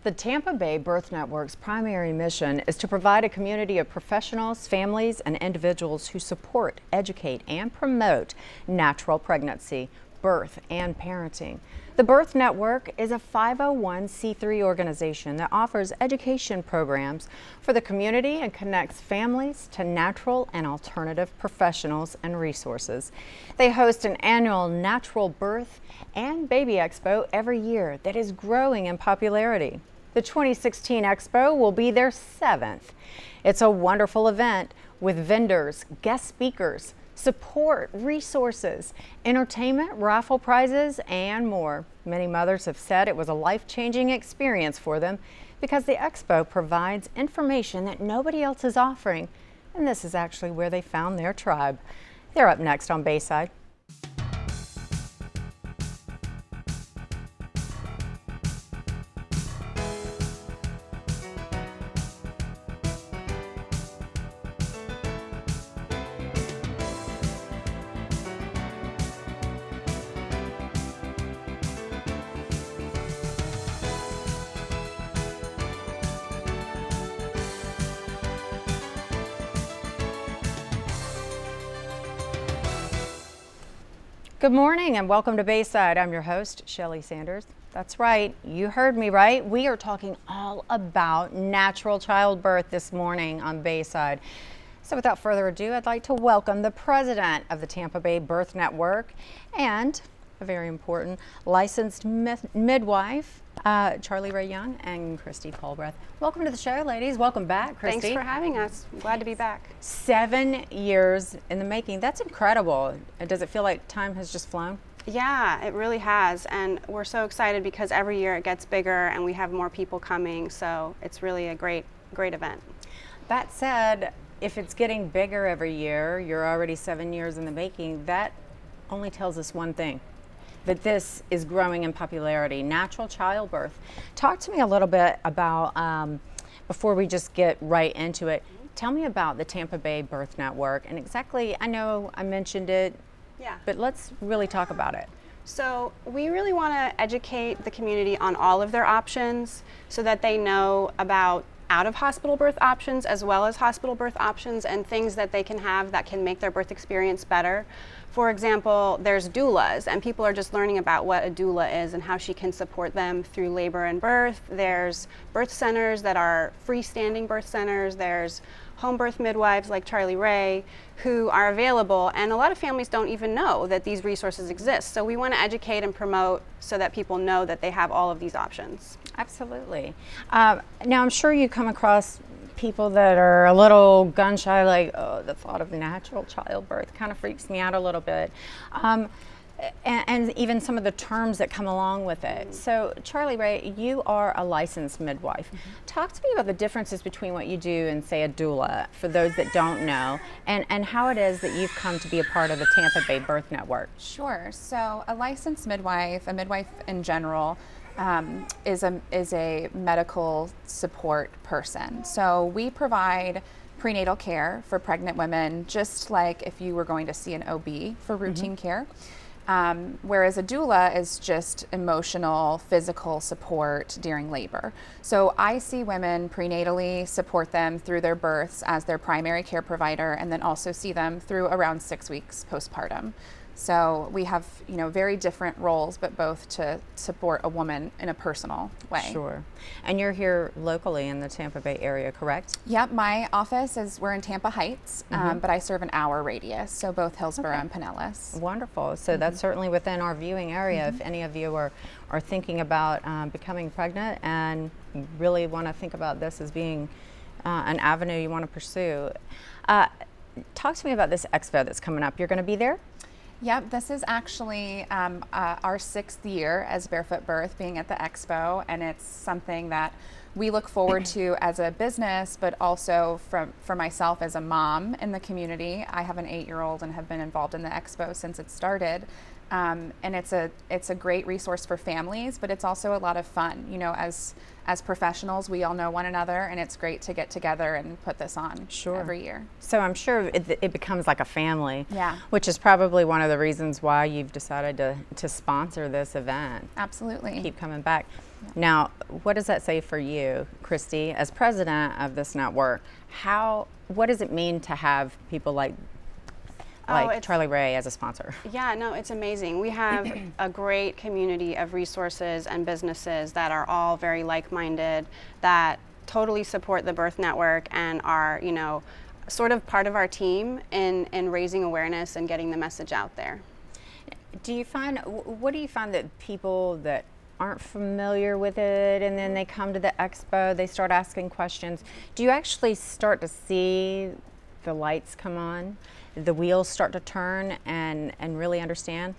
The Tampa Bay Birth Network's primary mission is to provide a community of professionals, families, and individuals who support, educate, and promote natural pregnancy, birth, and parenting. The Birth Network is a 501c3 organization that offers education programs for the community and connects families to natural and alternative professionals and resources. They host an annual natural birth and baby expo every year that is growing in popularity. The 2016 Expo will be their 7th. It's a wonderful event with vendors, guest speakers, support, resources, entertainment, raffle prizes, and more. Many mothers have said it was a life-changing experience for them because the Expo provides information that nobody else is offering, and this is actually where they found their tribe. They're up next on Bayside. Good morning and welcome to Bayside. I'm your host, Shelly Sanders. That's right, you heard me right. We are talking all about natural childbirth this morning on Bayside. So without further ado, I'd like to welcome the president of the Tampa Bay Birth Network and a very important licensed midwife, Charlie Ray Young and Christie Collbran. Welcome to the show, ladies. Welcome back, Christie. Thanks for having us. I'm glad to be back. 7 years in the making. That's incredible. Does it feel like time has just flown? Yeah, it really has. And we're so excited because every year it gets bigger and we have more people coming. So it's really a great event. That said, if it's getting bigger every year, you're already 7 years in the making, that only tells us one thing, that this is growing in popularity, natural childbirth. Talk to me a little bit about, before we just get right into it, tell me about the Tampa Bay Birth Network and exactly, I know I mentioned it, but let's really talk about it. So we really want to educate the community on all of their options so that they know about out-of-hospital birth options as well as hospital birth options and things that they can have that can make their birth experience better. For example, there's doulas, and people are just learning about what a doula is and how she can support them through labor and birth. There's birth centers that are freestanding birth centers. There's home birth midwives like Charlie Ray who are available, and a lot of families don't even know that these resources exist. So we want to educate and promote so that people know that they have all of these options. Absolutely. Now I'm sure you come across people that are a little gun shy, like, oh, the thought of natural childbirth kind of freaks me out a little bit. And even some of the terms that come along with it. So Charlie Ray, you are a licensed midwife. Talk to me about the differences between what you do and say a doula, for those that don't know, and how it is that you've come to be a part of the Tampa Bay Birth Network. Sure. So a licensed midwife, a midwife in general, is a medical support person. So we provide prenatal care for pregnant women, just like if you were going to see an OB for routine care. Whereas a doula is just emotional, physical support during labor. So I see women prenatally, support them through their births as their primary care provider, and then also see them through around 6 weeks postpartum. So we have, very different roles, but both to support a woman in a personal way. Sure. And you're here locally in the Tampa Bay area, correct? Yep, my office we're in Tampa Heights, but I serve an hour radius, so both Hillsborough and Pinellas. Wonderful. So that's certainly within our viewing area. If any of you are thinking about becoming pregnant and really want to think about this as being an avenue you want to pursue. Talk to me about this expo that's coming up. You're going to be there? Yep, this is actually our 6th year as Barefoot Birth being at the Expo, and it's something that we look forward to as a business, but also for myself as a mom in the community. I have an 8-year-old and have been involved in the Expo since it started. And it's a great resource for families, but it's also a lot of fun. You know, as professionals, we all know one another, and it's great to get together and put this on every year. So I'm sure it becomes like a family, Yeah. which is probably one of the reasons why you've decided to sponsor this event. Absolutely. Keep coming back. Yeah. Now, what does that say for you, Christie, as president of this network? What does it mean to have people like Charlie Ray as a sponsor? Yeah, no, it's amazing. We have a great community of resources and businesses that are all very like-minded, that totally support the Birth Network and are, you know, sort of part of our team in raising awareness and getting the message out there. What do you find that people that aren't familiar with it, and then they come to the expo, they start asking questions, do you actually start to see the lights come on, the wheels start to turn, and really understand?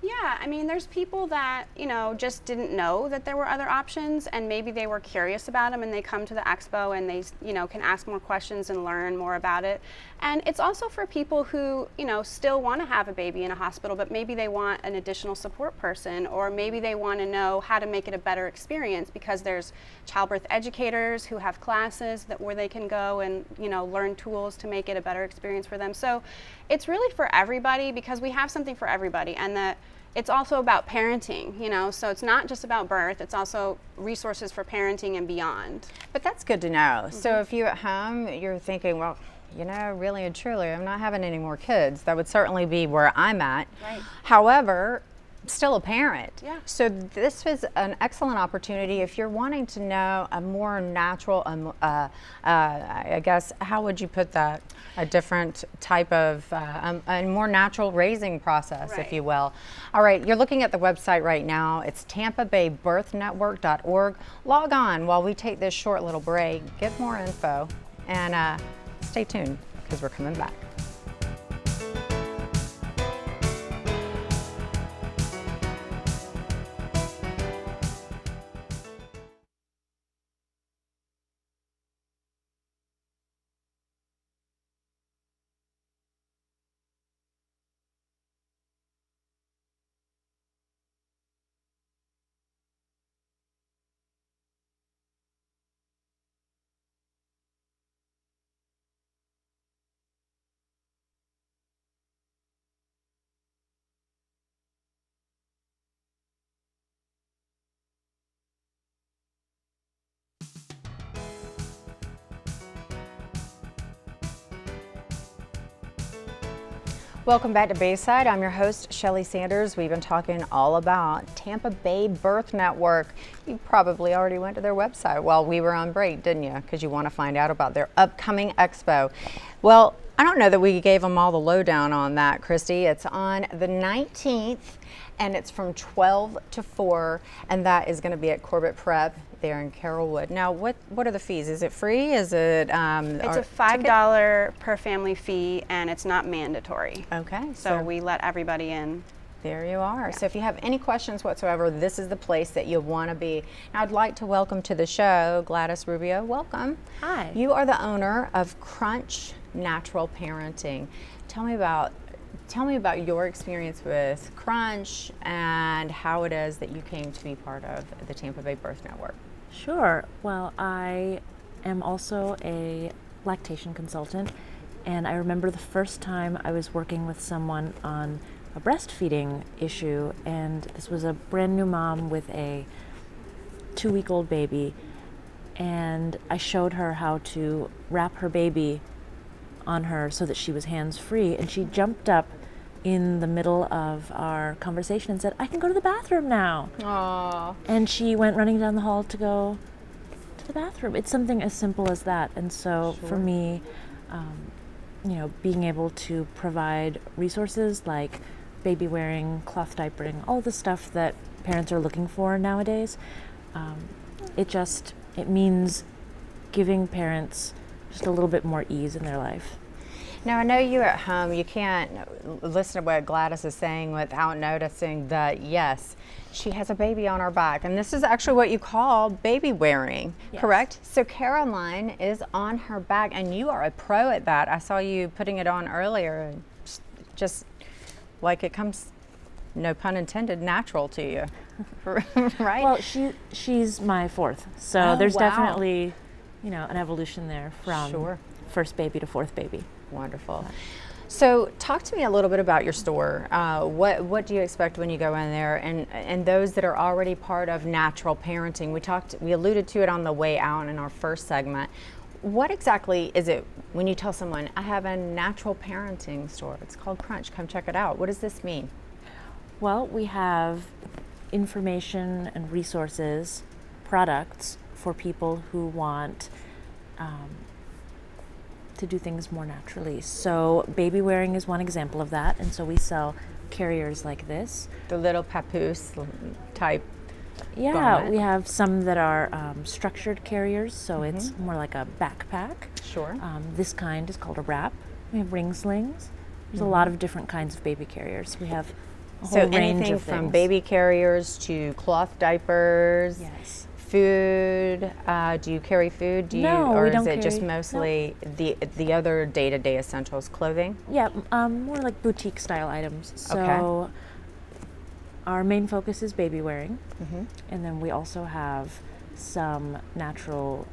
Yeah, I mean, there's people that, you know, just didn't know that there were other options, and maybe they were curious about them, and they come to the expo and they, you know, can ask more questions and learn more about it. And it's also for people who, you know, still want to have a baby in a hospital, but maybe they want an additional support person, or maybe they want to know how to make it a better experience, because there's childbirth educators who have classes where they can go and, you know, learn tools to make it a better experience for them. So it's really for everybody, because we have something for everybody, and that it's also about parenting, you know, so it's not just about birth, it's also resources for parenting and beyond. But that's good to know. So if you at home, you're thinking, well, you know, really and truly, I'm not having any more kids. That would certainly be where I'm at. Right. However, still a parent. Yeah. So this was an excellent opportunity if you're wanting to know a more natural, I guess, how would you put that? A different type of, a more natural raising process, if you will. All right, you're looking at the website right now. It's tampabaybirthnetwork.org. Log on while we take this short little break, get more info, and stay tuned, because we're coming back. Welcome back to Bayside. I'm your host, Shelly Sanders. We've been talking all about Tampa Bay Birth Network. You probably already went to their website while we were on break, didn't you? Because you want to find out about their upcoming expo. Well, I don't know that we gave them all the lowdown on that, Christie. It's on the 19th, and it's from 12 to 4, and that is going to be at Corbett Prep there in Carrollwood. Now, what are the fees? Is it free? Is it? It's a $5 per family fee, and it's not mandatory. Okay. So we let everybody in. There you are. Yeah. So if you have any questions whatsoever, this is the place that you want to be. Now, I'd like to welcome to the show Gladys Rubio. Welcome. Hi. You are the owner of Crunch Natural Parenting. Tell me about your experience with Crunch and how it is that you came to be part of the Tampa Bay Birth Network. Sure. Well, I am also a lactation consultant, and I remember the first time I was working with someone on a breastfeeding issue, and this was a brand new mom with a 2-week-old baby, and I showed her how to wrap her baby on her so that she was hands-free, and she jumped up in the middle of our conversation and said, "I can go to the bathroom now." Aww. And she went running down the hall to go to the bathroom. It's something as simple as that. And so for me, being able to provide resources like baby wearing, cloth diapering, all the stuff that parents are looking for nowadays, it means giving parents just a little bit more ease in their life. Now, I know you at home, you can't listen to what Gladys is saying without noticing that, yes, she has a baby on her back. And this is actually what you call baby wearing, yes. Correct? So Caroline is on her back, and you are a pro at that. I saw you putting it on earlier, and just like it comes no pun intended, natural to you, right? Well, she's my fourth, so Oh, there's wow. definitely, an evolution there from Sure. first baby to fourth baby. Wonderful. So talk to me a little bit about your store. What do you expect when you go in there, and those that are already part of natural parenting? We alluded to it on the way out in our first segment. What exactly is it when you tell someone, I have a natural parenting store? It's called Crunch. Come check it out. What does this mean? Well, we have information and resources, products for people who want to do things more naturally. So baby wearing is one example of that, and so we sell carriers like this. The little papoose type. Yeah, garment. we have some that are structured carriers, so it's more like a backpack. Sure. This kind is called a wrap. We have ring slings. There's a lot of different kinds of baby carriers. We have a whole So range anything of from things. baby carriers to cloth diapers. Yes. Food. Do you carry food? No, or we is don't it just carry- mostly the other day-to-day essentials? Clothing. Yeah, more like boutique style items. So our main focus is baby wearing, and then we also have some natural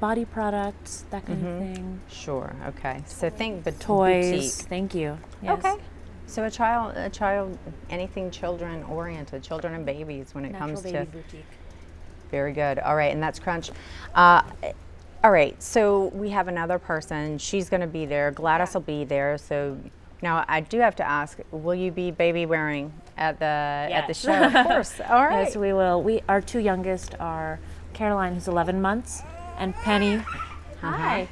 body products, that kind of thing. Sure. Okay. So think the Toys. boutique. Thank you. Yes. Okay. So a child, anything children oriented, children and babies when it Natural comes baby to. boutique. Very good. All right, and that's Crunch. All right, so we have another person. She's going to be there. Gladys will be there. So now I do have to ask: will you be baby wearing at the Yes. show? Of course. All right. Yes, we will. Our two youngest are Caroline, who's 11 months, and Penny. Hi.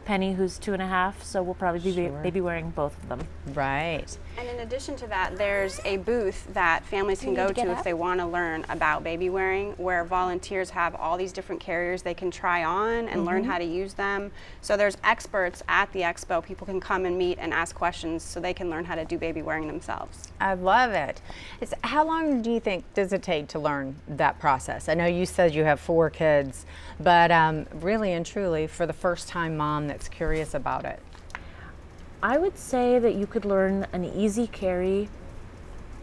Penny, who's 2.5. So we'll probably be Sure. baby wearing both of them. Right. And in addition to that, there's a booth that families can need go to get to if up? they want to learn about baby wearing, where volunteers have all these different carriers they can try on and learn how to use them. So there's experts at the expo. People can come and meet and ask questions so they can learn how to do baby wearing themselves. I love it. How long do you think does it take to learn that process? I know you said you have 4 kids, but really and truly, for the first time mom that's curious about it. I would say that you could learn an easy carry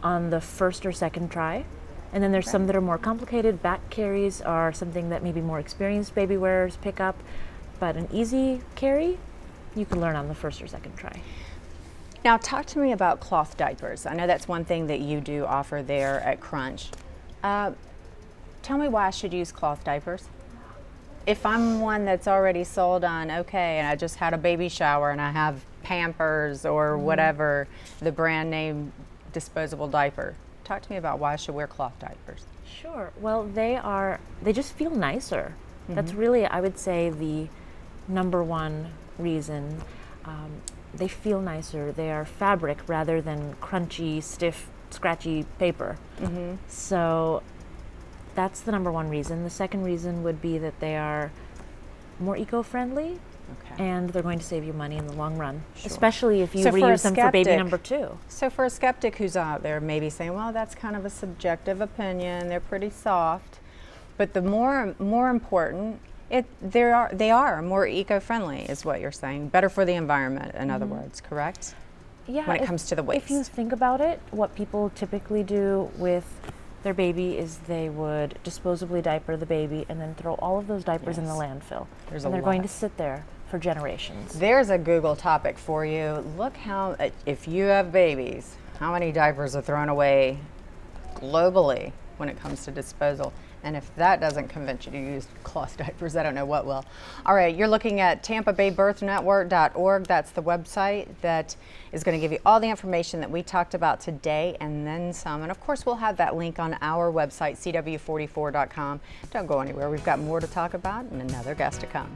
on the first or second try. And then there's some that are more complicated. Back carries are something that maybe more experienced baby wearers pick up. But an easy carry, you can learn on the first or second try. Now, talk to me about cloth diapers. I know that's one thing that you do offer there at Crunch. Tell me why I should use cloth diapers. If I'm one that's already sold on, okay, and I just had a baby shower and I have Pampers or whatever, the brand name disposable diaper, talk to me about why I should wear cloth diapers. Sure. Well, they just feel nicer. That's really, I would say, the number one reason. They feel nicer. They are fabric rather than crunchy, stiff, scratchy paper. So that's the number one reason. The second reason would be that they are more eco-friendly, Okay. and they're going to save you money in the long run, Sure. especially if you So for a reuse them for baby skeptic- number 2. So for a skeptic who's out there maybe saying, well, that's kind of a subjective opinion, they're pretty soft, but the more important, they are more eco-friendly is what you're saying, better for the environment, in other words, correct? Yeah, When it comes to the If you waste. think about it, what people typically do with their baby is they would disposably diaper the baby and then throw all of those diapers in the Yes. landfill. There's and a they're going lot. to sit there for generations. There's a Google topic for you. Look how, if you have babies, how many diapers are thrown away globally when it comes to disposal. And if that doesn't convince you to use cloth diapers, I don't know what will. All right, you're looking at TampaBayBirthNetwork.org. That's the website that is going to give you all the information that we talked about today and then some. And of course, we'll have that link on our website, CW44.com. Don't go anywhere. We've got more to talk about and another guest to come.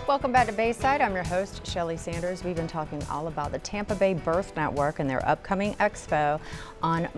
Welcome back to Bayside. I'm your host, Shelly Sanders. We've been talking all about the Tampa Bay Birth Network and their upcoming expo on